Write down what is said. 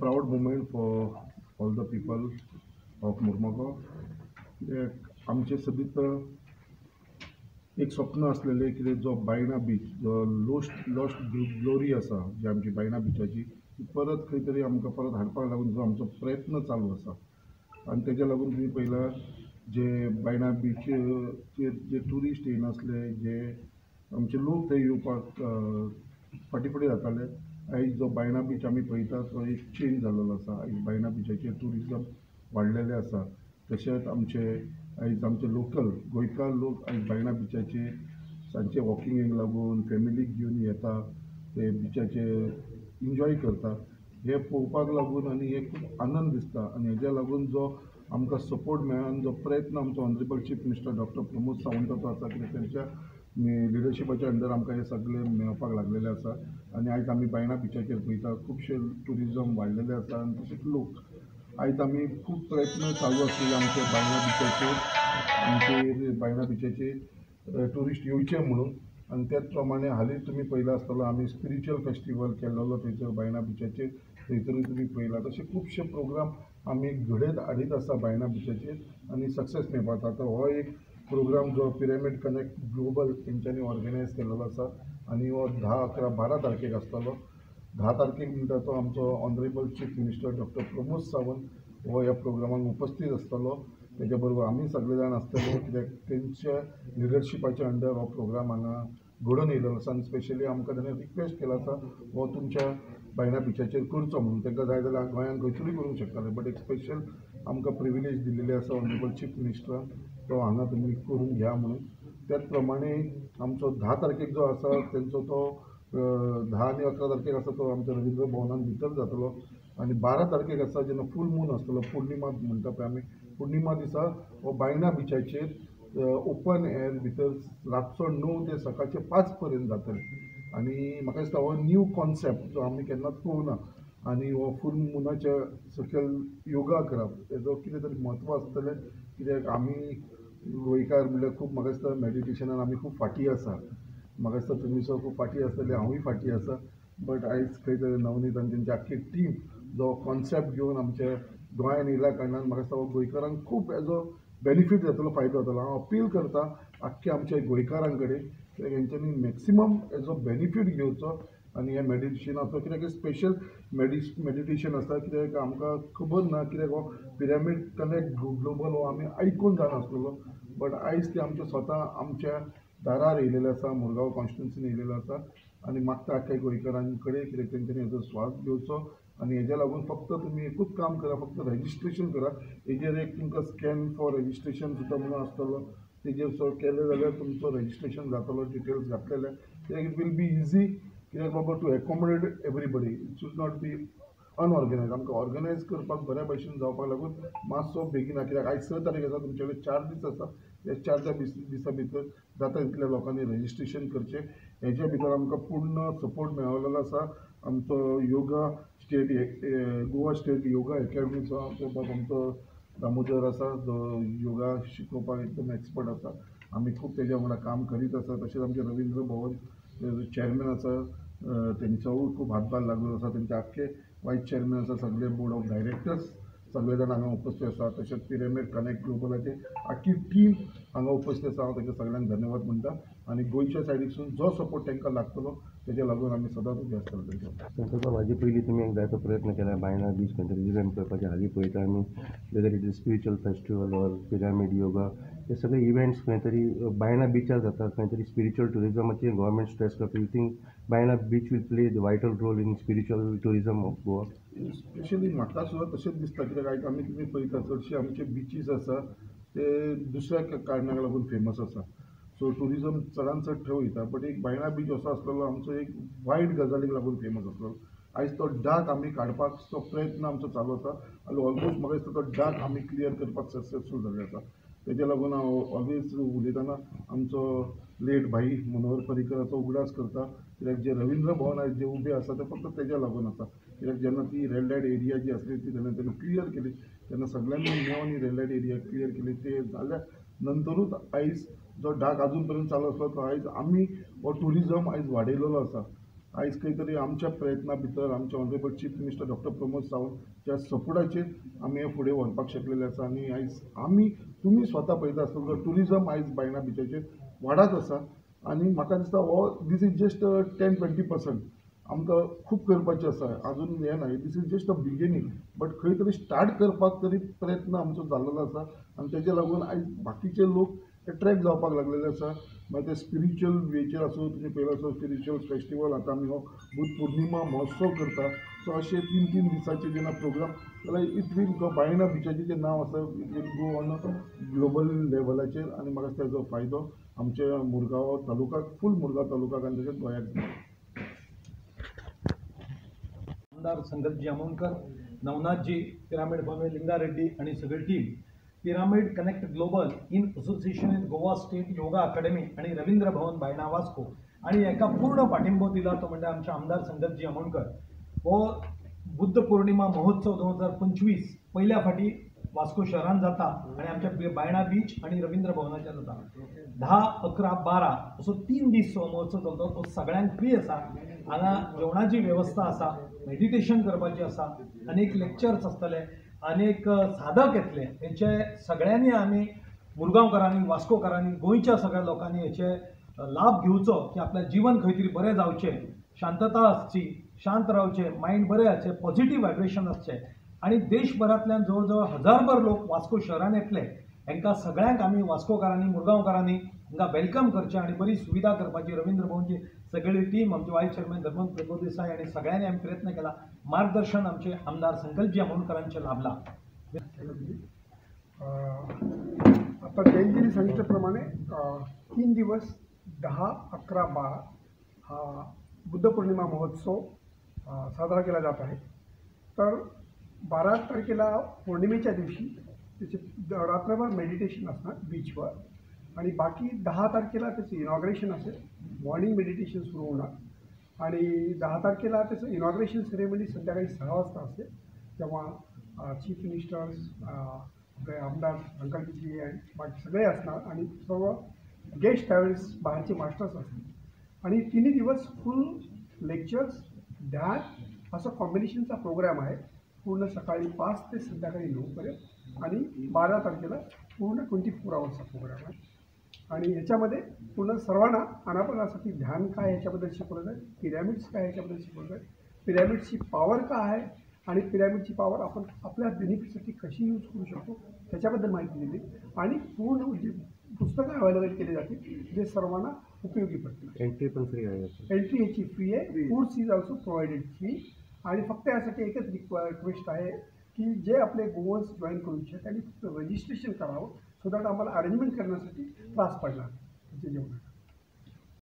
Proud moment for all the people of Mormogao. आमचे सदीत एक स्वप्न असलेले कितें जो बायणा बीच जो लॉस्ट ग्लोरी आसा जी आमची बायणा बिचाची ती परत खंय तरी आमकां परत हाडपाक लागून जो आमचो प्रयत्न चालू आसा आनी तेज्या लागून तुमी पळयलां जे बायणा बीचेर जे ट्युरिस्ट येनासले जे आमचे लोक थंय येवपाक फाटीफुडें जाताले आयज जो बायणा बीच आमी पळयता तो एक चेंज जाल्लो आसा आयज बायणा बिचाचेर ट्युरिजम वाडलेले आसा तशेंच आयज आमचे लोकल गोंयकार लोक आयज बायणा बिचाचेर सांजचे वॉकिंगेक लागून फॅमिलीक घेवन येता ते बिचाचेर इन्जॉय करता हे पळोवपाक लागून आनी हे खूब आनंद दिसता आनी हेज्या लागून जो आमकां सपोर्ट मेळ्ळा आनी जो प्रयत्न आमचो honourable chief minister doctor Pramod सावंताचो आसा कित्याक त्यांच्या लिडरशिपाच्या अंडर आमकां हे सगळे मेळपाक लागलेले आसा आनी आयज आमी बायणा बिचाचेर पळयता खुबशे ट्युरिजम वाडलेले आसा आनी तशेंच लोक आयज आमी खूब प्रयत्न चालू आसलेले आमचे बायणा बिचाचेर ट्युरिस्ट येवचे म्हणून आनी त्याच प्रमाणे हालींच तुमी पळयला आसतलो आमी स्पिरिच्युअल फेस्टिवल केल्लो थंयसर बायणा बिचाचेर थंयसरूय तुमी पळयला तशे खुबशे प्रोग्राम आमी घडयत हाडीत आसा बायणा बिचाचेर आनी सक्सेस मेळपाक आतां हो एक प्रोग्राम जो पिरामीड कनेक्ट ग्लोबल तेंच्यांनी ऑर्गनायज केल्लो आसा आनी हो 10, 11, 12 तारखेक आसतलो 10 तारखेक म्हणटा तो आमचो honourable chief minister doctor Pramod Sawant हो ह्या प्रोग्रामाक उपस्थित आसतलो तेज्या बरोबर आमी सगळे जाण आसतले कित्याक तेंच्या लिडरशिपाच्या अंडर हो प्रोग्राम हांगा घडोवन येयल्लो आसा आनी स्पेशली आमकां ताणें रिक्वेस्ट केला आसा हो तुमच्या बायणा बिचाचेर करचो म्हणून तांकां जाय जाल्यार गोंयांत खंयसरूय करूंक शकताले बट एक स्पेशल आमकां प्रिविलेज दिल्लेली आसा ऑनरेबल चीफ मिनिस्टरान तो हांगा तुमी करून घ्या म्हणून त्याच प्रमाणे आमचो 10 तारखेक जो आसा तेंचो तो 10 आनी 11 तारखेक आसा तो आमच्या रविंद्र भवनान भितर जातलो आनी 12 तारखेक आसा जेन्ना फूल मून आसतलो पूर्णिमा म्हणटा पळय आमी पूर्णिमा दिसा हो बायणा बिचाचेर ओपन एअर भितर रातचो 9 ते सकाळचे 5 पर्यंत जातले आनी म्हाका दिसता हो न्यू कॉन्सेप्ट जो आमी केन्नाच पळोवना आनी हो फूल मुनाच्या सकयल योगा करप हेजो कितें तरी म्हत्व आसतलें कित्याक आमी गोंयकार म्हणल्यार खूब म्हाका दिसता मेडिटेशनान आमी खूब फाटीं आसा म्हाका दिसता तुमी सो खूब फाटीं आसतले हांवूय फाटीं आसा बट आयज खंय तरी नवनीत आनी तेंची आख्खी टीम जो कॉन्सेप्ट घेवन आमच्या गोंयांत येयल्या कारणान म्हाका दिसता हो गोंयकारांक खूब हेजो बेनिफीट जातलो फायदो जातलो हांव अपील करता आख्ख्या आमच्या गोंयकारां कडेन कित्याक हेंच्यांनी मॅक्सिमम हेजो बेनिफीट घेवचो आनी हे मेडिटेशनाचो कित्याक स्पेशल मेडिटेशन आसा कित्याक आमकां खबर ना कित्याक हो पिरामीड कनेक्ट ग्लोबल हो आमी आयकून जानासलेलो बट आयज ते आमचे स्वता आमच्या दारार येयलेले आसा मुरगांव कॉन्स्टिट्युन्सीन येयलेलो आसा आनी मागता आख्ख्या गोंयकारां कडेन कित्याक तेंच्यांनी हेजो स्वास घेवचो आनी हेज्या लागून फक्त तुमी एकूच काम करा फक्त रजिस्ट्रेशन करा हेजेर एक तुमकां स्कॅन फॉर रजिस्ट्रेशन सुद्दां म्हणून आसतलो तेजेर सो केलें जाल्यार तुमचो रजिस्ट्रेशन जातलो डिटेल्स घातलेले कित्याक इट वील बी इजी कित्याक बाबा to accommodate everybody it should not be unorganised आमकां ऑर्गनायज करपाक बऱ्या भशेन जावपाक लागून मातसो बेगिना कित्याक आयज 6 तारीख आसा तुमचे कडेन 4 दीस आसा हे 4 दिसा भितर जाता तितल्या लोकांनी रजिस्ट्रेशन करचें हेच्या भितर आमकां पूर्ण सपोर्ट मेळलेलो आसा आमचो योगा स्टेट गोवा स्टेट योगा एकेडमीचो आमचो दामोदर आसा जो योगा शिकोवपाक एकदम एक्सपर्ट आसा आमी खूब तेज्या वांगडा काम करीत आसा तशेंच आमचे रविंद्र भवन चेअरमॅन आसा तेंचोय खूब हातभार लागलेलो आसा तेंचे आख्खे वायस चेअरमॅन आसा सगळे बोर्ड ऑफ डायरेक्टर्स सगळे जाण हांगा उपस्थित आसा तशेंच पिरामीड कनेक्ट ग्लोबलाचे आख्खी टीम हांगा उपस्थित आसा हांव तांकां सगळ्यांक धन्यवाद म्हणटा आनी गोंयच्या सायडीसून जो सपोर्ट तांकां लागतलो तेज्या लागून आमी सदांच उबे आसतले तांकां म्हाजे पयलीं तुमी एक जायतो प्रयत्न केला बायणा बीच खंय तरी इव्हेंट करपाचे हालीं पळयता आमी whether it is spiritual festival or pyramid yoga हे सगळे इव्हेंट्स खंय तरी बायणा बिचार जाता खंय तरी स्पिरिच्युअल टुरिजमाचेर गोवरमेंट स्ट्रेस करता you think Baina beach will play the vital role in spiritual tourism of Goa especially म्हाका सुद्दां तशेंच दिसता कित्याक आयज आमी तुमी पळयता चडशे आमचे बिचीस आसा ते दुसऱ्या कारणाक लागून फेमस आसा सो टुरिजम चडान चड थंय वयता बट एक बायणा बीच असो आसलेलो आमचो एक वायट गजालीक लागून फेमस आसलेलो आयज तो डाग आमी काडपाचो प्रयत्न आमचो चालू आसा आनी ऑलमोस्ट म्हाका दिसता तो डाग आमी क्लियर करपाक सक्सेसफूल जाल्ले आसा तेज्या लागून हांव ऑलवेज उलयतना आमचो लेट भाई मनोहर पर्रीकराचो उगडास करता कित्याक जे रविंद्र भवन आयज जे उबे आसा ते फक्त तेज्या लागून आसा कित्याक जेन्ना ती रेड लायट एरिया जी आसली ती तेन्ना क्लियर केली तेन्ना सगळ्यांनी मेळून ही रेड लायट एरिया क्लियर केली ते जाल्या नंतरूच आयज जो डाग अजून पर्यंत चालू आसलो तो आयज आमी हो टुरिजम आयज वाडयलेलो आसा आयज खंय तरी आमच्या प्रयत्ना भितर आमचे honourable chief minister doctor Pramod Sawant सपोर्टाचेर आमी हे फुडें व्हरपाक शकलेले आसा आनी आयज तुमी स्वता पळयता आसतना टुरिजम आयज बायणा बिचाचेर वाडत आसा आनी म्हाका दिसता हो दीस इज जस्ट 10-20% आमकां खूब करपाचें आसा अजून हें ना this is just a beginning but खंय तरी स्टार्ट करपाक तरी प्रयत्न आमचो जाल्लो आसा आनी तेजे लागून आयज बाकीचे लोक एट्रॅक्ट जावपाक लागलेले आसा मागीर ते स्पिरिच्युअल वेचेर आसूं तुमी पळयला आसत स्पिरिच्युअल फेस्टिवल आतां आमी हो बुध पौर्णिमा महोत्सव करता सो अशे 3-3 दिसाचे जेन्ना प्रोग्राम जाल्यार इट वील गो बायणा बिचाचें जें नांव आसा it will go on global लेवलाचेर आनी म्हाका दिसता तेजो फायदो आमच्या मुरगांव तालुक्याक फूल मुरगांव तालुक्याक आनी तशेंच गोंयाक जाता. आमदार संगतजी अमोणकर, नवनाथजी, पिरामिड भव्य लिंगा रेड्डी आणि सगळी team pyramid connect global in association with Goa state yoga academy आणि रवींद्र भवन बायणा वास्को आणि एका पूर्ण पाठिंबो दिला तो म्हणजे आमचे आमदार संगतजी अमोणकर. हो बुद्ध पौर्णिमा महोत्सव 2025 पहिल्या फाटी वास्को शहरान जाता आणि आमच्या बायणा बीच आणि रवींद्र भवनाच्या जाता. 10, 11, 12 असो 3 दीस हो महोत्सव चलतो. तो सगळ्यांक फ्री आसा. हांगा जेवणाची व्यवस्था आसा, मेडिटेशन करपाची आसा, अनेक लेक्चर्स आसतले, अनेक साधक येतले. हेचे सगळ्यांनी आमी मुरगांवकारांनी, वास्कोकारांनी, गोंयच्या सगळ्या लोकांनी हेचे लाभ घेवचो की आपल्या जीवन खंय तरी बरें जावचें, शांतता आसची, शांत रावचे, मायंड बरें आसचें, पॉझिटिव्ह वायब्रेशन आसचें आणि देशभरांतल्यान जवळ जवळ 1000भर लोक वास्को शहरान येतले. हांकां सगळ्यांक आमी वास्कोकारांनी, मुरगांवकारांनी हांकां वेलकम करचें आणि बरी सुविधा करपाची. रवींद्र भवनची सगळी टीम, आमचे वायस चेअरमॅन धर्मंत प्रभुदेसाय आणि सगळ्यांनी आमी प्रयत्न केला. मार्गदर्शन आमचे आमदार संकल्पजी अमोणकरांचे लाभला. आता जयंतीने सांगितल्याप्रमाणे 3 दिवस 10, 11, 12 हा बुद्ध पौर्णिमा महोत्सव साजरा केला जात आहे. तर 12 तारखेला पौर्णिमेच्या दिवशी त्याचे रात्रभर मेडिटेशन असणार बीचवर आणि बाकी 10 तारखेला त्याचं इनॉग्रेशन असेल. मॉर्निंग मेडिटेशन सुरू होणार आणि 10 तारखेला त्याचं इनॉग्रेशन सेरेमनी संध्याकाळी 6 वाजता असेल. तेव्हा चीफ मिनिस्टर्स, आमदार अंकलजी आणि बाकी सगळे असणार आणि सर्व गेस्ट त्यावेळेस बाहेरचे मास्टर्स असतील आणि 3 दिवस फुल लेक्चर्स, ध्यान असं कॉम्बिनेशनचा प्रोग्राम आहे. पूर्ण सकाळी 5 ते संध्याकाळी 9 पर्यंत आणि 12 तारखेला पूर्ण 24 आवर्सचा प्रोग्राम आहे. आणि ह्याच्यामध्ये पूर्ण सर्वांना अनापनासाठी ध्यान काय ह्याच्याबद्दल शिकवलं जाईल, पिरॅमिड्स काय ह्याच्याबद्दल शिकवलं जाईल, पिरॅमिड्सची पॉवर काय आहे आणि पिरॅमिडची पॉवर आपण आपल्या बेनिफिटसाठी कशी यूज करू शकतो त्याच्याबद्दल माहिती दिली आणि पूर्ण जे पुस्तकं अवेलेबल केली जातील जे सर्वांना उपयोगी पडतील. एंट्री पण फ्री आहे. एंट्री ह्याची फ्री आहे. Foods is also provided free. आणि फक्त यासाठी एकच रिक्वेस्ट आहे की जे आपले गोवन्स जॉईन करू इच्छितात त्यांनी फक्त रजिस्ट्रेशन करावं सो दॅट आम्हाला अरेंजमेंट करण्यासाठी त्रास पडणार जेवणाचा.